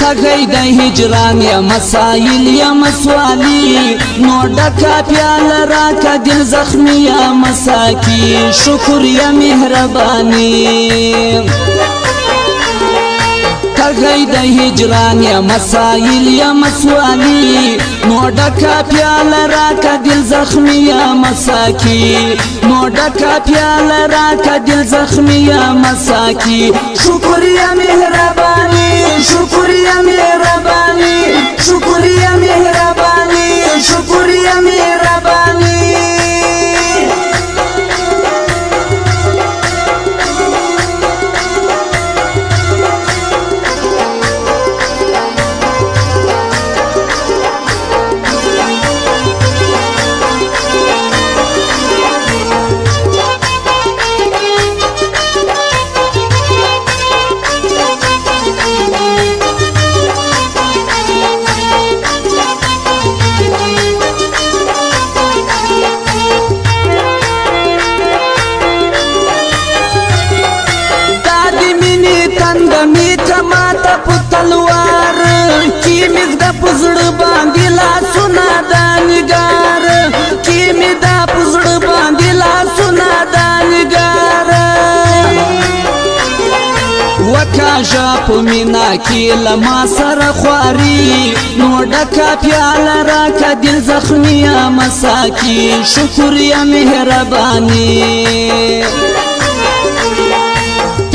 تغی د هجران یا مسائل یا مسوالی نو ډکا پیال راکا دل زخمی یا مساکی شکر یا مهربانی تغی د هجران یا مسائل یا مسوالی نو ډکا پیال راکا دل زخمی یا مساکی نو ډکا پیال راکا دل زخمی یا مساکی شکر یا مهربانی شکر یا مهربانی شکر یا مهربانی شکر یا مهربانی تلوار کی می د پزړ باندې لا سنا دانګار کی می د پزړ باندې لا سنا دانګار وکاجا پمینا کی لما سر خواري نو ډکا پیال راکا دل زخمی مساکی شکر یا مهربانی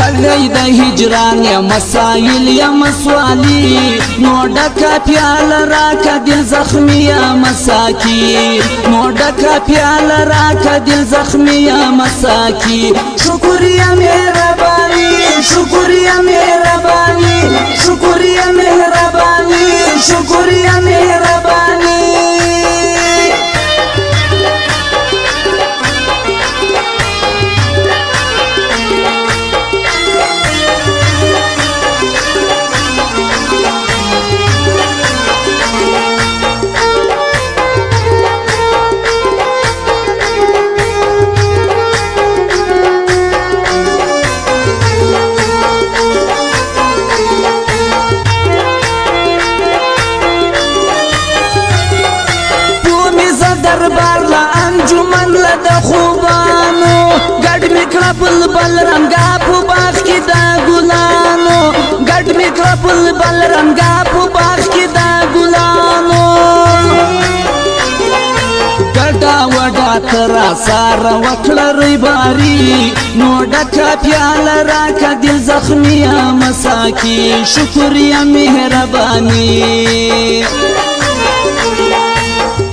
تغی د هجران یا مسائل یا مسوالی نو ډکا پیال راکا دل زخمی یا مساکی نو ډکا پیال راکا دل زخمی یا مساکی شکر یا مهربانی شکر یا مهربانی شکر یا مهربانی شکر یا مهربانی دربار لا انجمن لد خوبانو گډ میکړه بل رنگا په باغ کې دا ګلانو گډ میکړه بل رنگا په باغ کې دا ګلانو ګډا وډا تر سار وکړه ریباری نو ډکا پیال راکا دل زخمی مساکی شکر یا مهربانی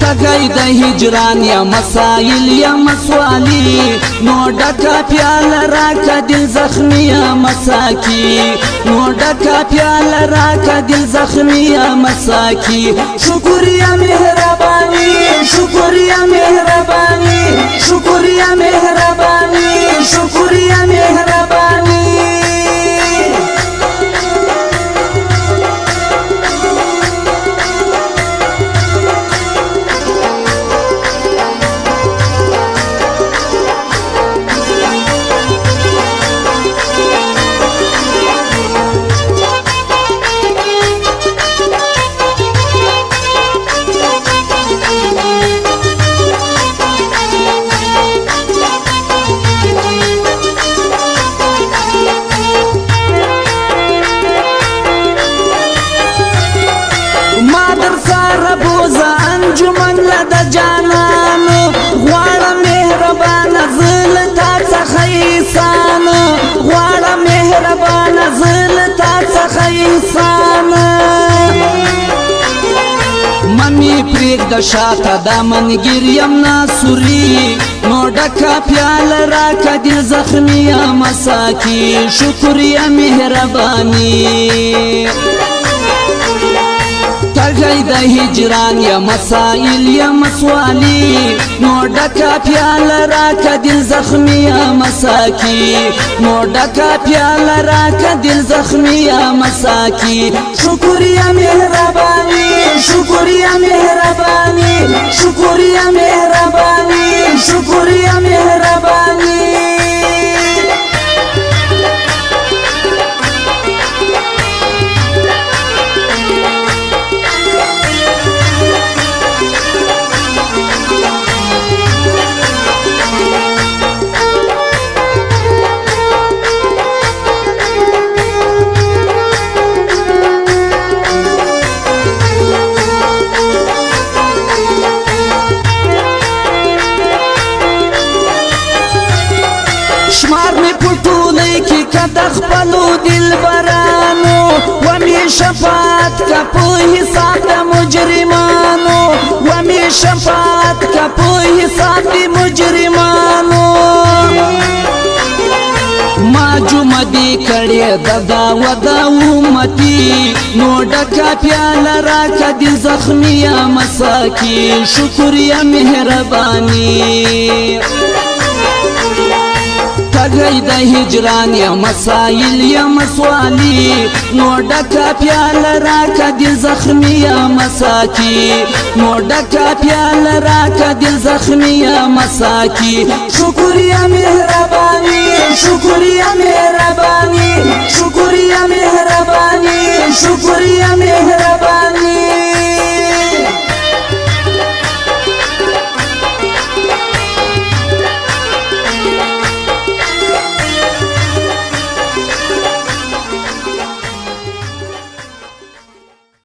تغی د هجران یا مسائل یا مسوالی نو ډکا پیال راکا دل زخمی مساکی نو ډکا پیال راکا دل زخمی مساکی شکر یا مهربانی شکر یا مهربانی شکر یا مهربانی شکر یا مهربانی انجمن لد جانانو غواړه مهربان زل تا څخه انسان غواړه مهربان زل تا څخه انسان ممی پریک د شاته د منګریم ناسوري نو ډکا پیال راکا دل زخمی مساکی شکر یا مهربانی تغی د هجران یا مسائل یا مسوالی نو ډکا پیال راکا دل زخمی مساکی نو ډکا پیال راکا دل زخمی مساکی شکر یا مهربانی شکر یا مهربانی شکر یا مهربانی شکر یا مهربانی پټولې کې کده خپلو دلبرانو ومې شفاعت کا په حساب د مجرمانو ومې شفاعت کا په حساب د مجرمانو ما جمع دی کړي د داود امتی نو ډکه پیاله راکه د زخمی یا مساکی شکریه مهربانی تغی د هجران یا مسائل یا مسوالی نو ډکه پیاله راکه د زخمی یا مساکی نو ډکه پیاله راکه د زخمی یا مساکی شکریه مهربانی شکریه مهربانی شکریه مهربانی شکریه مهربانی